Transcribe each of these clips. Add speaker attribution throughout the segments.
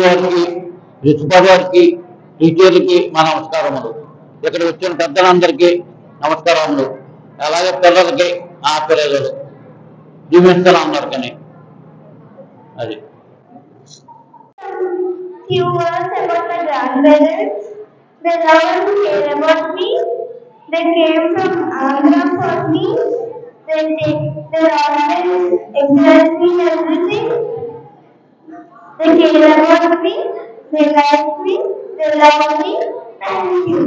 Speaker 1: వారికి ప్రిన్సిపల్ వారికి టీచర్లకి మా నమస్కారములు. ఇక్కడ వచ్చిన పెద్దలందరికీ నమస్కారములు. అలాగే పిల్లలకి ఆశీర్వాదాలు దీవించాలి అందరికీ. అది
Speaker 2: few words about my grandparents. They love and care about me. They came from Andhra for me. They always encourage me in everything. They care about me. They like me. They love me. Thank you.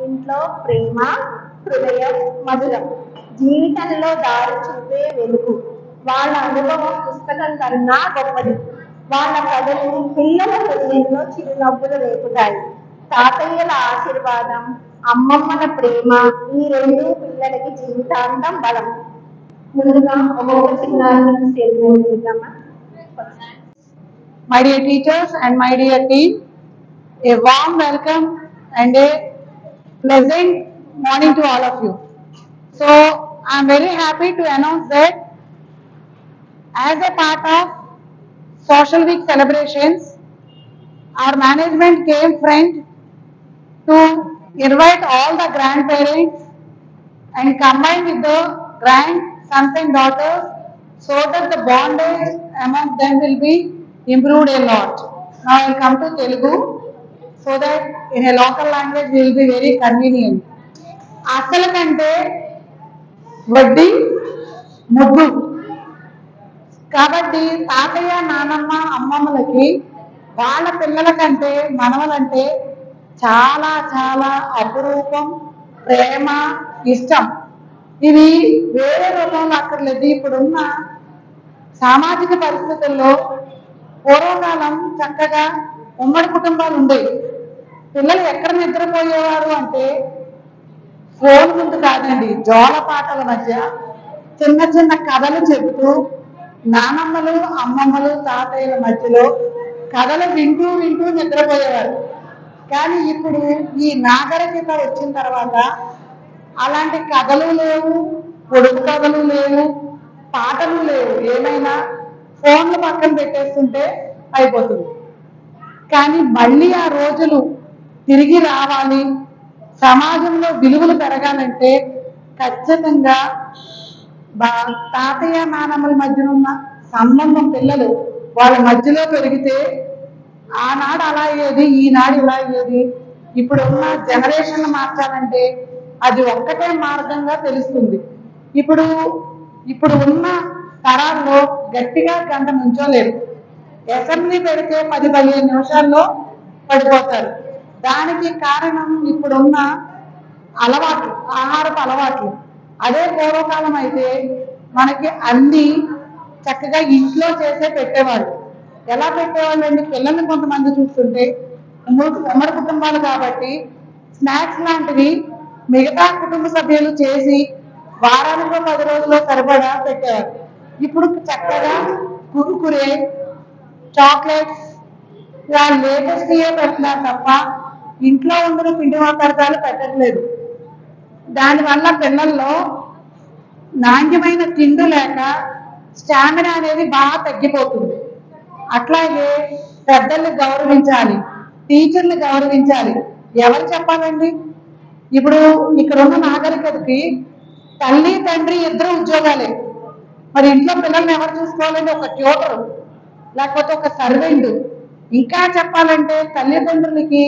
Speaker 2: ఇంట్లో ప్రేమ, హృదయం మధురం, జీవితంలో దారి చూపే వెలుగు. వాళ్ళ అనుభవం పుస్తకం కన్నా గొప్పది. వాళ్ళ కథలు పిల్లల హృదయంలో చిరునవ్వులు రేపుతాయి. తాతయ్యల ఆశీర్వాదం, అమ్మమ్మల ప్రేమ, ఈ రెండు పిల్లలకి జీవితాంతం బలం. ముందుగా ఒక్కొక్క చిన్నారిని స్టేజ్ మీద చూద్దామా.
Speaker 3: My dear teachers and my dear team, a warm welcome and a pleasant morning to all of you. So, I am very happy to announce that as a part of Social Week celebrations, our management came friend to invite all the grandparents and combine with the grandsons and daughters so that the bondage among them will be improved a lot. Now I will come to Telugu so that in a local language we will be very convenient. అసలు కంటే వడ్డీ ముద్దు కాబట్టి తాతయ్య నానమ్మ అమ్మమ్మలకి వాళ్ళ పిల్లల కంటే మనవలంటే చాలా చాలా అపురూపం, ప్రేమ, ఇష్టం. ఇది వేరే రూపంలో అక్కర్లేదు. ఇప్పుడున్న సామాజిక పరిస్థితుల్లో పూర్వకాలం చక్కగా ఉమ్మడి కుటుంబాలు ఉండేవి. పిల్లలు ఎక్కడ నిద్రపోయేవారు అంటే ఫోన్ ముందు కాదండి, జోలపాటల మధ్య చిన్న చిన్న కథలు చెబుతూ నానమ్మలు అమ్మమ్మలు తాతయ్యల మధ్యలో కథలు వింటూ వింటూ నిద్రపోయేవారు. కానీ ఇప్పుడు ఈ నాగరికత వచ్చిన తర్వాత అలాంటి కథలు లేవు, పొడుపు కథలు లేవు, పాటలు లేవు. ఏమైనా ఫోన్లు పక్కన పెట్టేస్తుంటే అయిపోతుంది. కానీ మళ్ళీ ఆ రోజులు తిరిగి రావాలి, సమాజంలో విలువలు పెరగాలంటే ఖచ్చితంగా తాతయ్య నానమ్మల మధ్యన ఉన్న సంబంధం పిల్లలు వాళ్ళ మధ్యలో పెరిగితే ఆనాడు అలా అయ్యేది, ఈనాడు ఇలా అయ్యేది. ఇప్పుడున్న జనరేషన్ మార్చాలంటే అది ఒక్కటే మార్గంగా తెలుస్తుంది. ఇప్పుడు ఉన్న తరాల్లో గట్టిగా గంట నుంచోలేరు. అసెంబ్లీ పెడితే 10-15 నిమిషాల్లో పడిపోతారు. దానికి కారణం ఇప్పుడున్న అలవాట్లు, ఆహారపు అలవాట్లు. అదే పూర్వకాలం అయితే మనకి అన్ని చక్కగా ఇంట్లో చేసే పెట్టేవాళ్ళు. ఎలా పెట్టేవాళ్ళు అండి? పిల్లల్ని కొంతమంది చూస్తుంటే ఉమ్మడి కుటుంబాలు కాబట్టి స్నాక్స్ లాంటివి మిగతా కుటుంబ సభ్యులు చేసి వారానికో 10 రోజుల్లో సరిపడా పెట్టేవారు. ఇప్పుడు చక్కగా కురుకురే, చాక్లెట్స్ ఇలా లేటెస్ట్ పెడుతున్నారు తప్ప ఇంట్లో ఉండిన పిండి పదార్థాలు పెట్టట్లేదు. దానివల్ల పిల్లల్లో నాణ్యమైన తిండి లేక స్టామినా అనేది బాగా తగ్గిపోతుంది. అట్లాగే పెద్దల్ని గౌరవించాలి, టీచర్ని గౌరవించాలి. ఎవరు చెప్పాలండి? ఇప్పుడు ఇక్కడ ఉన్న నాగరికతకి తల్లి తండ్రి ఇద్దరు ఉద్యోగాలే. మరి ఇంట్లో పిల్లల్ని ఎవరు చూసుకోవాలండి? ఒక ట్యూటర్ లేకపోతే ఒక సర్వెంట్. ఇంకా చెప్పాలంటే తల్లిదండ్రులకి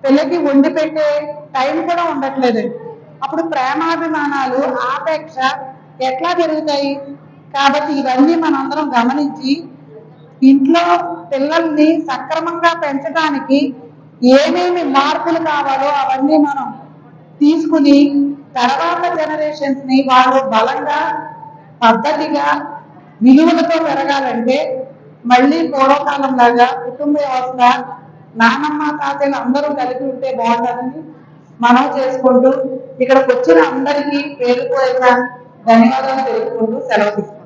Speaker 3: పిల్లకి వండి పెట్టే టైం కూడా ఉండట్లేదండి. అప్పుడు ప్రేమాభిమానాలు, ఆపేక్ష ఎట్లా జరుగుతాయి? కాబట్టి ఇవన్నీ మనందరం గమనించి ఇంట్లో పిల్లల్ని సక్రమంగా పెంచడానికి ఏమేమి మార్పులు కావాలో అవన్నీ మనం తీసుకుని తర్వాత జనరేషన్స్ ని వాళ్ళు బలంగా పద్ధతిగా విలువలతో పెరగాలంటే మళ్ళీ పూర్వకాలం లాగా కుటుంబ వ్యవస్థ నానమ్మ తాతయ్యలు అందరూ కలిపి ఉంటే బాగుంటుందని మనం చేసుకుంటూ ఇక్కడికి వచ్చిన అందరికీ పేరు ధన్యవాదాలు తెలుపుకుంటూ సెలవు తీసుకుంటాం.